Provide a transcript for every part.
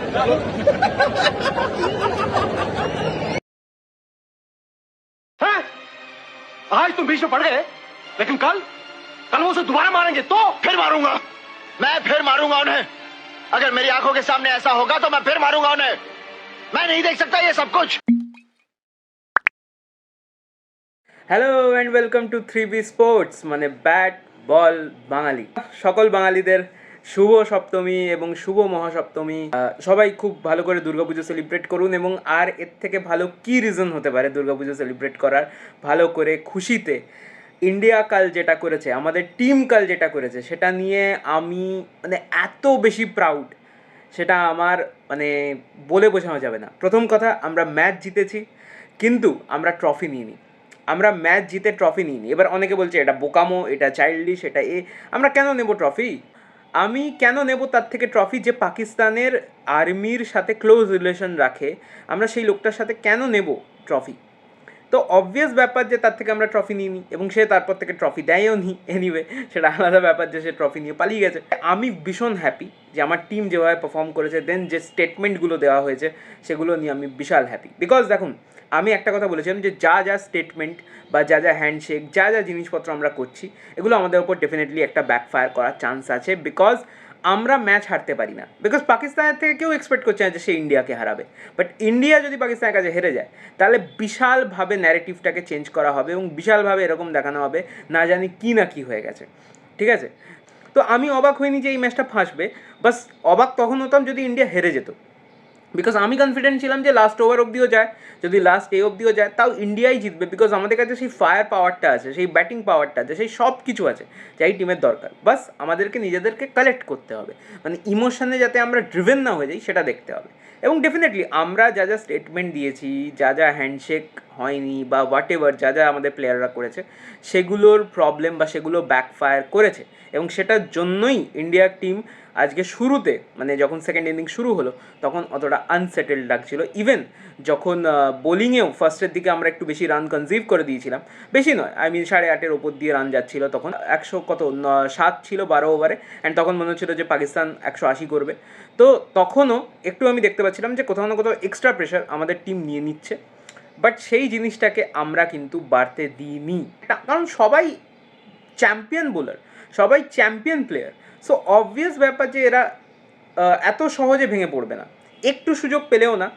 हैं? आज तुम बीच में पड़ गए, लेकिन कल कल वो उसे दोबारा मारेंगे तो फिर मारूंगा, मैं फिर मारूंगा उन्हें। अगर मेरी आंखों के सामने ऐसा होगा तो मैं फिर मारूंगा उन्हें। मैं नहीं देख सकता ये सब कुछ। Hello and welcome to 3B sports, মানে ব্যাট বল বাঙালি। সকল বাঙালিদের শুভ সপ্তমী এবং শুভ মহাসপ্তমী। সবাই খুব ভালো করে দুর্গাপুজো সেলিব্রেট করুন, এবং আর এর থেকে ভালো কী রিজন হতে পারে দুর্গাপুজো সেলিব্রেট করার, ভালো করে খুশিতে। ইন্ডিয়া কাল যেটা করেছে, আমাদের টিম কাল যেটা করেছে, সেটা নিয়ে আমি মানে এত বেশি প্রাউড, সেটা আমার মানে বলে বোঝানো যাবে না। প্রথম কথা, আমরা ম্যাচ জিতেছি কিন্তু আমরা ট্রফি নিইনি। আমরা ম্যাচ জিতে ট্রফি নিইনি। এবার অনেকে বলছে এটা বোকামো, এটা চাইল্ডিশ, এটা আমরা কেন নেব ট্রফি? আমি কেন নেব তার থেকে ট্রফি? যে পাকিস্তানের আর্মির সাথে ক্লোজ রিলেশন রাখে, আমরা সেই লোকটার সাথে কেন নেব ট্রফি? তো অবভিয়াস ব্যাপার যে তার থেকে আমরা ট্রফি নিইনি, এবং সে তারপর থেকে ট্রফি দেয়ও নি। এনিওয়ে, সেটা আলাদা ব্যাপার যে সে ট্রফি নিয়ে পালিয়ে গেছে। আমি ভীষণ হ্যাপি যে আমার টিম যেভাবে পারফর্ম করেছে, দেন যে স্টেটমেন্টগুলো দেওয়া হয়েছে সেগুলো নিয়ে আমি বিশাল হ্যাপি। বিকজ দেখুন, আমি একটা কথা বলেছিলাম যে যা যা স্টেটমেন্ট বা যা যা হ্যান্ডশেক, যা যা জিনিসপত্র আমরা করছি, এগুলো আমাদের ওপর ডেফিনেটলি একটা ব্যাকফায়ার করার চান্স আছে। বিকজ আমরা ম্যাচ হারতে পারি না। বিকজ পাকিস্তানের থেকে কেউ এক্সপেক্ট করছে না যে সে ইন্ডিয়াকে হারাবে। বাট ইন্ডিয়া যদি পাকিস্তানের কাছে হেরে যায়, তাহলে বিশালভাবে ন্যারেটিভটাকে চেঞ্জ করা হবে এবং বিশালভাবে এরকম দেখানো হবে না জানি কী না কী হয়ে গেছে। ঠিক আছে? তো আমি অবাক হইনি যে এই ম্যাচটা ফাঁসবে। বাস অবাক তখন হতাম যদি ইন্ডিয়া হেরে যেত। বিকজ আমি কনফিডেন্ট ছিলাম যে লাস্ট ওভার অবধিও যায়, যদি লাস্ট অবধিও যায়, তাও ইন্ডিয়াই জিতবে। বিকজ আমাদের কাছে সেই ফায়ার পাওয়ারটা আছে, সেই ব্যাটিং পাওয়ারটা আছে, সেই সব কিছু আছে যাই টিমের দরকার। বাস আমাদেরকে নিজেদেরকে কালেক্ট করতে হবে, মানে ইমোশনে যাতে আমরা ড্রিভেন না হয়ে যাই সেটা দেখতে হবে। এবং ডেফিনেটলি আমরা যা যা স্টেটমেন্ট দিয়েছি, যা যা হ্যান্ডশেক হয়নি বা হোয়াট এভার যা যা আমাদের প্লেয়াররা করেছে, সেগুলোর প্রবলেম বা সেগুলো ব্যাকফায়ার করেছে। এবং সেটার জন্যই ইন্ডিয়ার টিম আজকে শুরুতে, মানে যখন সেকেন্ড ইনিংস শুরু হলো, তখন অতটা আনসেটেলড লাগছিল। ইভেন যখন বোলিংয়েও ফার্স্টের দিকে আমরা একটু বেশি রান কনজিভ করে দিয়েছিলাম, বেশি নয়, 8.5 ওপর দিয়ে রান যাচ্ছিলো তখন। 107 ছিল 12 ওভারে, অ্যান্ড তখন মনে হচ্ছিলো যে পাকিস্তান 180 করবে। তো তখনও একটু আমি দেখতে পাচ্ছিলাম যে কোথাও না কোথাও এক্সট্রা প্রেশার আমাদের টিম নিয়ে নিচ্ছে। বাট সেই জিনিসটাকে আমরা কিন্তু বাড়তে দিইনি, কারণ সবাই চ্যাম্পিয়ন বোলার, সবাই চ্যাম্পিয়ন প্লেয়ার। সো অবভিয়াস ব্যাপার যে এরা এত সহজে ভেঙে পড়বে না। একটু সুযোগ পেলেও না,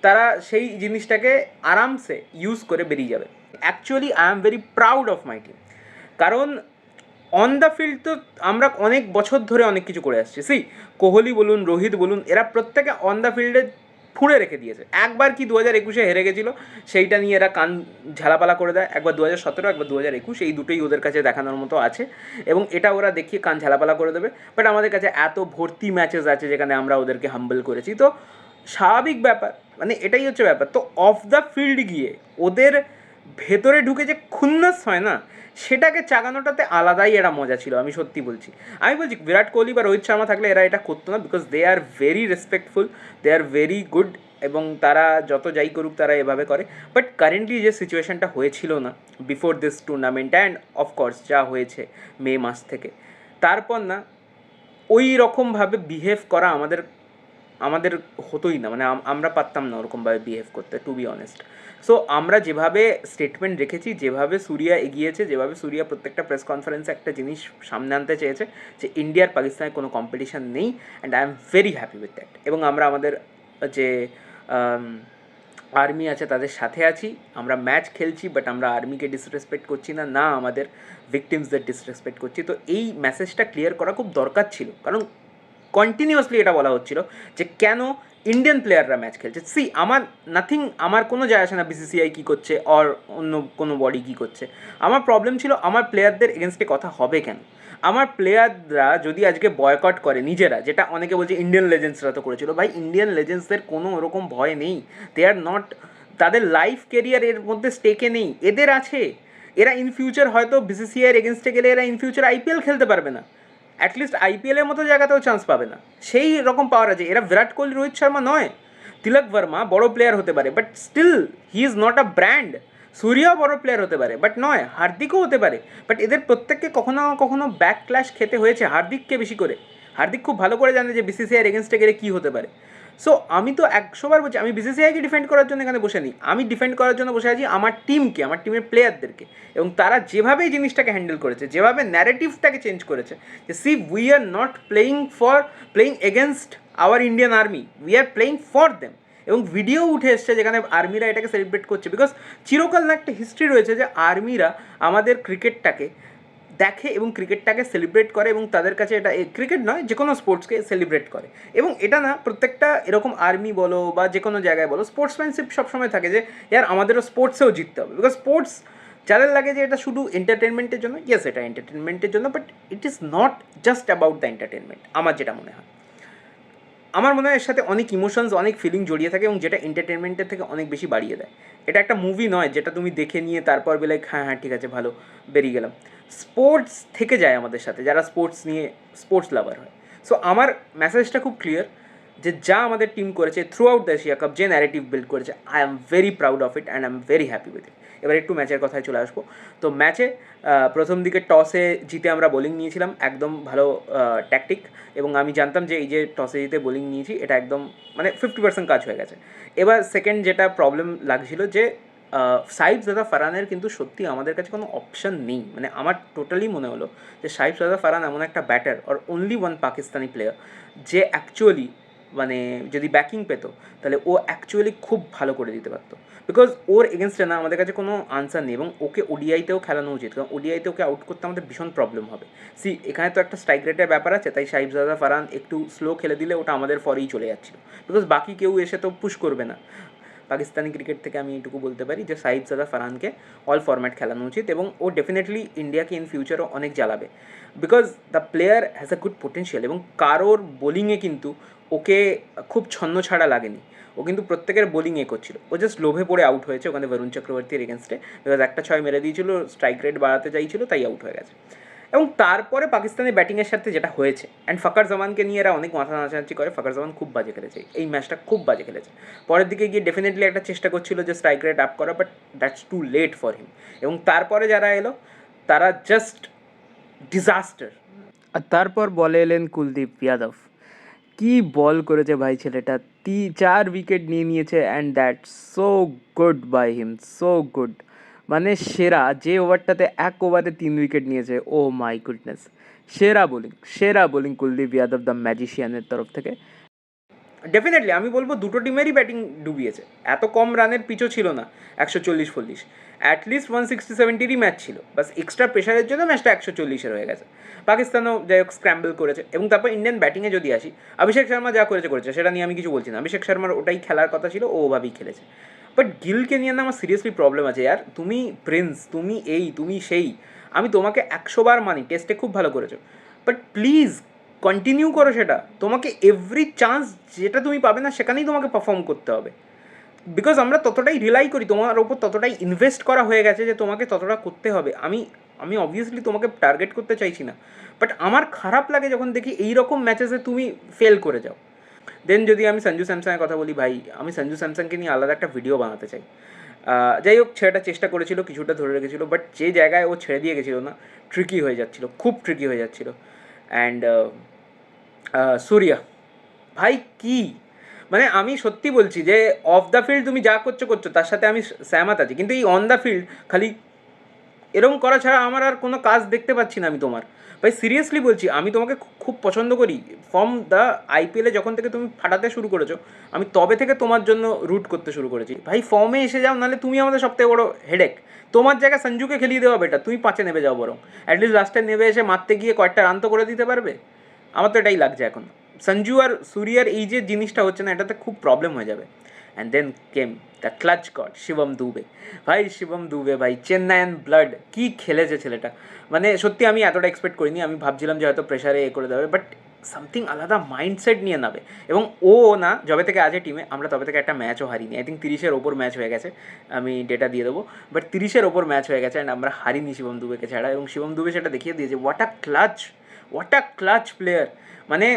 তারা সেই জিনিসটাকে আরামসে ইউজ করে বেরিয়ে যাবে। Actually I am very proud of my team, কারণ অন দ্য ফিল্ড তো আমরা অনেক বছর ধরে অনেক কিছু করে আসছি। কোহলি বলুন, রোহিত বলুন, এরা প্রত্যেকে অন দ্য ফিল্ডে ফুঁড়ে রেখে দিয়েছে। একবার কি 2021 হেরে গেছিলো, সেইটা নিয়ে এরা কান ঝালাপালা করে দেয়। একবার 2017, একবার 2021, এই দুটোই ওদের কাছে দেখানোর মতো আছে, এবং এটা ওরা দেখিয়ে কান ঝালাপালা করে দেবে। বাট আমাদের কাছে এত ভর্তি ম্যাচেস আছে যেখানে আমরা ওদেরকে হাম্বল করেছি। তো স্বাভাবিক ব্যাপার, মানে এটাই হচ্ছে ব্যাপার। তো অফ দ্য ফিল্ড গিয়ে ওদের ভেতরে ঢুকে যে খুন্নাস হয় না, সেটাকে চাগানোটাতে আলাদাই এরা মজা ছিল। আমি সত্যি বলছি, আমি বলছি বিরাট কোহলি বা রোহিত শর্মা থাকলে এরা এটা করতো না। Because they are very respectful, they are very good, এবং তারা যত যাই করুক তারা এভাবে করে। বাট কারেন্টলি যে সিচুয়েশানটা হয়েছিল না before this tournament, and of course যা হয়েছে মে মাস থেকে, তারপর না ওই রকমভাবে বিহেভ করা আমাদের হতোই না। মানে আমরা পারতাম না ওরকমভাবে বিহেভ করতে, টু বি অনেস্ট। সো আমরা যেভাবে স্টেটমেন্ট রেখেছি, যেভাবে সূর্যা এগিয়েছে, যেভাবে সূর্যা প্রত্যেকটা প্রেস কনফারেন্সে একটা জিনিস সামনে আনতে চেয়েছে যে ইন্ডিয়ার পাকিস্তানের কোনো কম্পিটিশান নেই, and I am very happy with that. এবং আমরা আমাদের যে আর্মি আছে তাদের সাথে আছি। আমরা ম্যাচ খেলছি, বাট আমরা আর্মিকে ডিসরেসপেক্ট করছি না, না আমাদের ভিকটিমসদের ডিসরেসপেক্ট করছি। তো এই মেসেজটা ক্লিয়ার করা খুব দরকার ছিল, কারণ কন্টিনিউয়াসলি এটা বলা হচ্ছিল যে কেন ইন্ডিয়ান প্লেয়াররা ম্যাচ খেলছে। আমার কোনো যায় আসে না বিসিসিআই কী করছে অর অন্য কোনো বডি কী করছে। আমার প্রবলেম ছিল আমার প্লেয়ারদের এগেনস্টে কথা হবে কেন। আমার প্লেয়াররা যদি আজকে বয়কট করে নিজেরা, যেটা অনেকে বলছে ইন্ডিয়ান লেজেন্ডসরা তো করেছিল, ভাই ইন্ডিয়ান লেজেন্ডসদের কোনো ওরকম ভয় নেই। দে আর নট, তাদের লাইফ কেরিয়ার এর মধ্যে স্টেকে নেই, এদের আছে। এরা ইন ফিউচার হয়তো বিসিসিআইয়ের এগেনস্টে গেলে এরা ইন ফিউচার আইপিএল খেলতে পারবে না, অ্যাটলিস্ট আইপিএলের মতো জায়গাতেও চান্স পাবে না। সেই রকম পাওয়ার আছে। এরা বিরাট কোহলি, রোহিত শর্মা নয়। তিলক ভার্মা বড় প্লেয়ার হতে পারে, but still he is not a brand. সূর্যাও বড় প্লেয়ার হতে পারে, বাট নয়। হার্দিকও হতে পারে, বাট এদের প্রত্যেককে কখনো কখনো ব্যাক ক্ল্যাশ খেতে হয়েছে, হার্দিককে বেশি করে। হার্দিক খুব ভালো করে জানে যে বিসিসিআইয়ের এগেনস্টে গেলে কী হতে পারে। সো আমি তো 100বার বলছি, আমি বিসিসিআইকে ডিফেন্ড করার জন্য এখানে বসে নিই, আমি ডিফেন্ড করার জন্য বসে আছি আমার টিমকে, আমার টিমের প্লেয়ারদেরকে, এবং তারা যেভাবে এই জিনিসটাকে হ্যান্ডেল করেছে, যেভাবে ন্যারেটিভটাকে চেঞ্জ করেছে, যে see we are not playing against our Indian army, we are playing for them. এবং ভিডিও উঠে এসছে যেখানে আর্মিরা এটাকে সেলিব্রেট করছে, বিকজ চিরকাল না একটা হিস্ট্রি রয়েছে যে আর্মিরা আমাদের ক্রিকেটটাকে দেখে এবং ক্রিকেটটাকে সেলিব্রেট করে, এবং তাদের কাছে এটা ক্রিকেট নয় যে কোনো স্পোর্টসকে সেলিব্রেট করে। এবং এটা না প্রত্যেকটা এরকম আর্মি বলো বা যে কোনো জায়গায় বলো, স্পোর্টসম্যানশিপ সবসময় থাকে যে ইয়ার আমাদেরও স্পোর্টসেও জিততে হবে, বিকজ স্পোর্টস যাদের লাগে যে এটা শুধু এন্টারটেনমেন্টের জন্য, ইয়েস এটা এন্টারটেনমেন্টের জন্য, but it is not just about the entertainment, আমার যেটা মনে হয়। আমার মনে হয় এর সাথে অনেক ইমোশনস, অনেক ফিলিং জড়িয়ে থাকে, এবং যেটা এন্টারটেনমেন্টের থেকে অনেক বেশি বাড়িয়ে দেয়। এটা একটা মুভি নয় যেটা তুমি দেখে নিয়ে তারপর বেলায় হ্যাঁ হ্যাঁ ঠিক আছে ভালো বেরিয়ে গেলাম। স্পোর্টস থেকে যায় আমাদের সাথে, যারা স্পোর্টস নিয়ে স্পোর্টস লাভার হয়। সো আমার মেসেজটা খুব ক্লিয়ার যে যা আমাদের টিম করেছে through out the Asia cup, যে ন্যারেটিভ বিল্ড করেছে, I am very proud of it and I am very happy with it. এবার একটু ম্যাচের কথায় চলে আসবো। তো ম্যাচে প্রথম দিকে টসে জিতে আমরা বোলিং নিয়েছিলাম, একদম ভালো ট্যাকটিক, এবং আমি জানতাম যে এই যে টসে জিতে বোলিং নিয়েছি এটা একদম মানে 50% কাজ হয়ে গেছে। এবার সেকেন্ড যেটা প্রবলেম লাগছিল যে সাইফজাদা ফারহানের কিন্তু সত্যি আমাদের কাছে কোনো অপশান নেই। মানে আমার টোটালি মনে হলো যে সাইফজাদা ফারহান এমন একটা ব্যাটার আর অনলি ওয়ান পাকিস্তানি প্লেয়ার যে অ্যাকচুয়ালি মানে যদি ব্যাকিং পেতো তাহলে ও অ্যাকচুয়ালি খুব ভালো করে দিতে পারতো, বিকজ ওর এগেনস্টে না আমাদের কাছে কোনো আনসার নেই, এবং ওকে ওডিআইতেও খেলানো উচিত, কারণ ওডিআইতে ওকে আউট করতে আমাদের ভীষণ প্রবলেম হবে। এখানে তো একটা স্ট্রাইক রেটের ব্যাপার আছে, তাই সাইফজাদা ফারহান একটু স্লো খেলে দিলে ওটা আমাদের ফরেই চলে যাচ্ছিলো, বিকজ বাকি কেউ এসে তো পুশ করবে না। পাকিস্তানি ক্রিকেট থেকে আমি এইটুকু বলতে পারি যে সাইফজাদা ফারহানকে অল ফরম্যাট খেলানো উচিত, এবং ও ডেফিনেটলি ইন্ডিয়াকে ইন ফিউচারও অনেক জ্বালাবে, because the player has a good potential, এবং কারোর বোলিংয়ে কিন্তু ওকে খুব ছন্ন ছাড়া লাগেনি, ও কিন্তু প্রত্যেকের বোলিংয়ে করছিল, ও জাস্ট লোভে পড়ে আউট হয়েছে ওখানে বরুণ চক্রবর্তীর এগেনস্টে, বিকজ একটা 6 মেরে দিয়েছিল, স্ট্রাইক রেট বাড়াতে চাইছিল, তাই আউট হয়ে গেছে। এবং তারপরে পাকিস্তানের ব্যাটিংয়ের সাথে যেটা হয়েছে, অ্যান্ড ফাকার জামানকে নিয়ে এরা অনেক মাথা নাচানাচি করে, ফাকার জামান খুব বাজে খেলেছে এই ম্যাচটা, খুব বাজে খেলেছে। পরের দিকে গিয়ে ডেফিনেটলি একটা চেষ্টা করছিল যে স্ট্রাইক রেট আপ করা, but that's too late for him. এবং তারপরে যারা এলো তারা জাস্ট ডিজাস্টার। আর তারপর বলে এলেন কুলদীপ যাদব, কি বল করেছে ভাই ছেলেটা, 4 উইকেট নিয়ে নিয়েছে, and that's so good by him, so good. মানে সেরা, যে ওভারটাতে 1 ওভারে 3 উইকেট নিয়েছে, ও মাই গুডনেস, সেরা বোলিং কুলদীপ যাদব দ্য ম্যাজিশিয়ানের তরফ থেকে। ডেফিনেটলি আমি বলবো দুটো টিমেরই ব্যাটিং ডুবিয়েছে, এত কম রানের পিচও ছিল না 140-40, অ্যাটলিস্ট 160-70 ম্যাচ ছিল, বাস এক্সট্রা প্রেশারের জন্য ম্যাচটা 140 হয়ে গেছে। পাকিস্তানও যাই হোক স্ক্র্যাম্বল করেছে। এবং তারপর ইন্ডিয়ান ব্যাটিংয়ে যদি আসি, অভিষেক শর্মা যা করেছে সেটা নিয়ে আমি কিছু বলছি না, অভিষেক শর্মার ওটাই খেলার কথা ছিল, ও ওভাবেই খেলেছে। বাট গিলকে নিয়ে না আমার সিরিয়াসলি প্রবলেম আছে ইয়ার, তুমি প্রিন্স, তুমি এই তুমি সেই, আমি তোমাকে 100 বার মানি, টেস্টে খুব ভালো করেছো, বাট প্লিজ কন্টিনিউ করো সেটা, তোমাকে এভরি চান্স যেটা তুমি পাবে না সেখানেই তোমাকে পারফর্ম করতে হবে, বিকজ আমরা ততটাই রিলাই করি, তোমার ওপর ততটাই ইনভেস্ট করা হয়ে গেছে যে তোমাকে ততটা করতে হবে। আমি অবভিয়াসলি তোমাকে টার্গেট করতে চাইছি না, বাট আমার খারাপ লাগে যখন দেখি এই রকম ম্যাচেসে তুমি ফেল করে যাও। দেন যদি আমি সঞ্জু স্যামসনের কথা বলি, ভাই আমি সঞ্জু স্যামসনকে নিয়ে আলাদা একটা ভিডিও বানাতে চাই। যাই হোক ছেলেটা চেষ্টা করেছিল, কিছুটা ধরে রেখেছিলো, বাট যে জায়গায় ও ছেড়ে দিয়ে গেছিলো না, ট্রিকি হয়ে যাচ্ছিলো, খুব ট্রিকি হয়ে যাচ্ছিলো। অ্যান্ড সূর্যা ভাই কি, মানে আমি সত্যি বলছি যে অফ দ্য ফিল্ড তুমি যা করছো তার সাথে আমি সহমত আছি, কিন্তু এই অন দ্য ফিল্ড খালি এরকম করা ছাড়া আমার আর কোনো কাজ দেখতে পাচ্ছি না আমি তোমার। ভাই সিরিয়াসলি বলছি, আমি তোমাকে খুব পছন্দ করি, ফ্রম দ্য আইপিএলে যখন থেকে তুমি ফাটাতে শুরু করেছো, আমি তবে থেকে তোমার জন্য রুট করতে শুরু করেছি। ভাই ফর্মে এসে যাও, নাহলে তুমি আমাদের সবথেকে বড়ো হেডেক। তোমার জায়গায় সঞ্জুকে খেলিয়ে দেওয়া বেটার, তুমি 5-এ নেমে যাও, বরং অ্যাটলিস্ট লাস্টে নেমে এসে মারতে গিয়ে কয়েকটা রান তো করে দিতে পারবে। আমার তো এটাই লাগছে এখন, সঞ্জু আর সূর্যার এই যে জিনিসটা হচ্ছে না, এটাতে খুব প্রবলেম হয়ে যাবে। And then came the clutch god Shivam Dube. ভাই শিবম দুবে ভাই চেন্নাইয়ান ব্লাড, কী খেলেছে ছেলেটা, মানে সত্যি আমি এতটা এক্সপেক্ট করিনি। আমি ভাবছিলাম যে হয়তো প্রেশারে করে দেবে, বাট সামথিং আলাদা মাইন্ডসেট নিয়ে নেবে। এবং ও না যবে থেকে আছে টিমে, আমরা তবে থেকে একটা ম্যাচও হারিনি। আই থিঙ্ক 30-এর ওপর ম্যাচ হয়ে গেছে, আমি ডেটা দিয়ে দেবো, বাট 30-এর ওপর ম্যাচ হয়ে গেছে, অ্যান্ড আমরা হারিনি শিবম দুবেকে ছাড়া। এবং শিবম দুবে সেটা দেখিয়ে দিয়েছে, হোয়াট আ ক্লাচ প্লেয়ার, মানে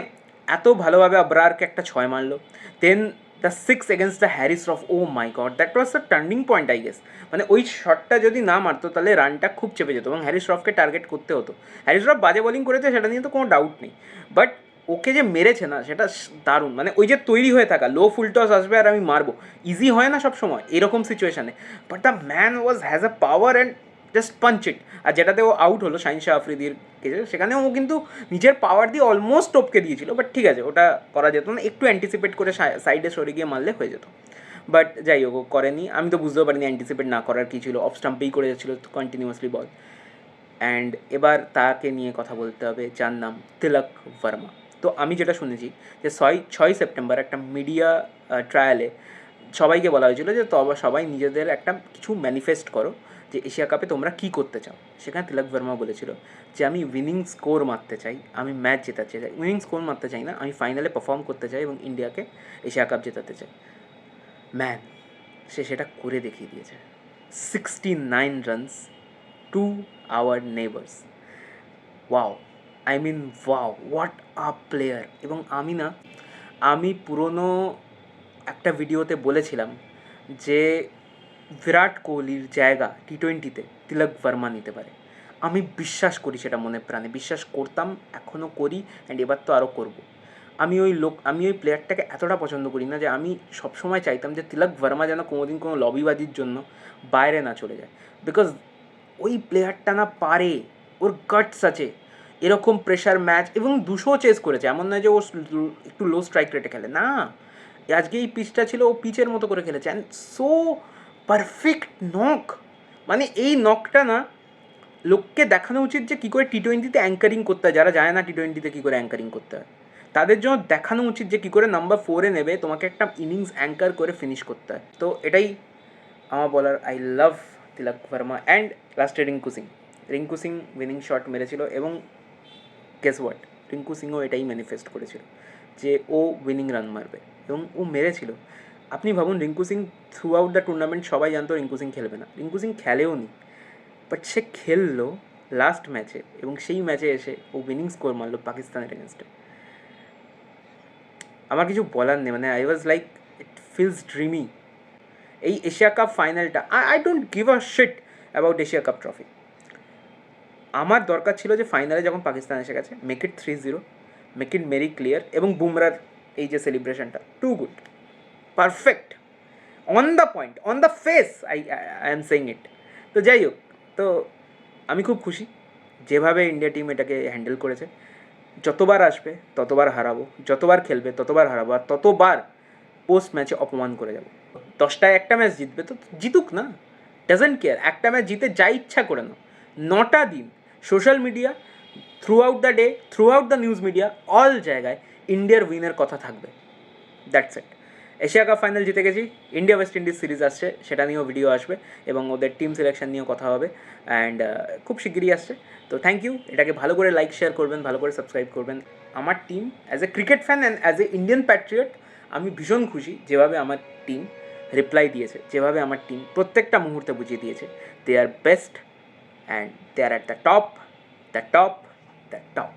এত ভালোভাবে আবরারকে একটা 6 মারলো। Then the 6 against the Haris Rauf, oh my god, that was the turning point I guess. মানে ওই শটটা যদি না মারতো তাহলে রানটা খুব চেপে যেত এবং হ্যারি শ্রফকে টার্গেট করতে হতো। হ্যারি শ্রফ বাজে বোলিং করেছে, সেটা নিয়ে তো কোনো ডাউট নেই, বাট ওকে যে মেরেছে না সেটা দারুণ, মানে ওই যে তৈরি হয়ে থাকা লো ফুল টস আসবে আর আমি মারবো, ইজি হয় না সব সময় এরকম সিচুয়েশানে, but the man has a power and just punch it. আর যেটাতে ও আউট হলো শাহিন শাহ আফ্রিদির কেসে, সেখানে ও কিন্তু নিজের পাওয়ার দিয়ে অলমোস্ট টপকে দিয়েছিল, বাট ঠিক আছে ওটা করা যেত না, একটু অ্যান্টিসিপেট করে সাইডে সরে গিয়ে মারলে হয়ে যেত, বাট যাই হোক ও করেনি। আমি তো বুঝতেও পারিনি অ্যান্টিসিপেট না করার কী ছিল, অফ স্টাম্পেই করে যাচ্ছিলো কন্টিনিউয়াসলি বল। অ্যান্ড এবার তাকে নিয়ে কথা বলতে হবে যার নাম তিলক ভার্মা। তো আমি যেটা শুনেছি যে 6ই সেপ্টেম্বর একটা মিডিয়া ট্রায়ালে সবাইকে বলা হয়েছিল যে সবাই নিজেদের একটা কিছু ম্যানিফেস্ট করো যে এশিয়া কাপে তোমরা কী করতে চাও। সেখানে তিলক ভার্মা বলেছিল যে আমি উইনিং স্কোর মারতে চাই, আমি ম্যাচ জেতাতে চাই, উইনিং স্কোর মারতে চাই না, আমি ফাইনালে পারফর্ম করতে চাই এবং ইন্ডিয়াকে এশিয়া কাপ জেতাতে চাই। ম্যান, সে সেটা করে দেখিয়ে দিয়েছে। 69 runs to our neighbours. Wow, I mean wow, what a player. এবং আমি পুরনো একটা ভিডিওতে বলেছিলাম যে বিরাট কোহলির জায়গা টি20তে তিলক ভার্মা নিতে পারে। আমি বিশ্বাস করি সেটা মনে প্রাণে, বিশ্বাস করতাম, এখনও করি, অ্যান্ড এবার তো আরও করবো। আমি ওই প্লেয়ারটাকে এতটা পছন্দ করি না যে আমি সবসময় চাইতাম যে তিলক ভার্মা যেন কোনোদিন কোনো লবিবাজির জন্য বাইরে না চলে যায়, বিকজ ওই প্লেয়ারটা না পারে, ওর গাটস আছে এরকম প্রেশার ম্যাচ, এবং 200 চেস করেছে, এমন নয় যে ও একটু লো স্ট্রাইক রেটে খেলে না। আজকে এই পিচটা ছিল, ও পিচের মতো করে খেলেছে, অ্যান্ড সো পারফেক্ট নক। মানে এই নকটা না লোককে দেখানো উচিত যে কী করে টি20তে অ্যাঙ্কারিং করতে হয়, যারা জানে না টি20তে কী করে অ্যাঙ্কারিং করতে হয় তাদের জন্য দেখানো উচিত যে কী করে নাম্বার 4-এ নেবে তোমাকে একটা ইনিংস অ্যাঙ্কার করে ফিনিশ করতে হয়। তো এটাই আমার বলার। I love Tilak Varma. And লাস্টে রিঙ্কু সিং উইনিং শট মেরেছিল, এবং গেস হোয়াট, রিঙ্কু সিংও এটাই ম্যানিফেস্ট করেছিল যে ও উইনিং রান মারবে, এবং ও মেরেছিল। আপনি ভাবুন, Rinku Singh through out the tournament সবাই জানতো রিঙ্কু সিং খেলবে না, রিঙ্কু সিং খেলেও নি, বাট সে খেললো লাস্ট ম্যাচে, এবং সেই ম্যাচে এসে ও উইনিং স্কোর মারলো পাকিস্তানের এগেনস্টে। আমার কিছু বলার নেই, মানে I was like it feels dreamy. এই এশিয়া কাপ ফাইনালটা, I don't give a shit about Asia Cup trophy. আমার দরকার ছিল যে ফাইনালে যখন পাকিস্তান এসে গেছে, make it 3-0, make it very clear, এবং বুমরার এই যে সেলিব্রেশনটা, too good, perfect, on the point, on the face, I am saying it. তো যাই হোক, তো আমি খুব খুশি যেভাবে ইন্ডিয়া টিম এটাকে হ্যান্ডেল করেছে। যতবার আসবে ততবার হারাবো, যতবার খেলবে ততবার হারাবো, আর ততবার পোস্ট ম্যাচে অপমান করে যাবো। 10টায় একটা ম্যাচ জিতবে তো জিতুক না, ডাজেন্ট কেয়ার, একটা ম্যাচ জিতে যা ইচ্ছা করে নাও। 9টা দিন social media, through out the day, through out the news media, all জায়গায় ইন্ডিয়ার উইনের কথা থাকবে। That's it. Asia cup final জিতে গেছি, ইন্ডিয়া ওয়েস্ট ইন্ডিজ সিরিজ আসছে, সেটা নিয়েও ভিডিও আসবে, এবং ওদের টিম সিলেকশন নিয়েও কথা হবে, অ্যান্ড খুব শিগগিরই আসছে। তো থ্যাংক ইউ, এটাকে ভালো করে লাইক শেয়ার করবেন, ভালো করে সাবস্ক্রাইব করবেন। আমার team as a cricket fan and as a Indian Patriot আমি ভীষণ খুশি যেভাবে আমার টিম রিপ্লাই দিয়েছে, যেভাবে আমার টিম প্রত্যেকটা মুহূর্তে বুঝিয়ে দিয়েছে they are best and they are at the top, the top, the top.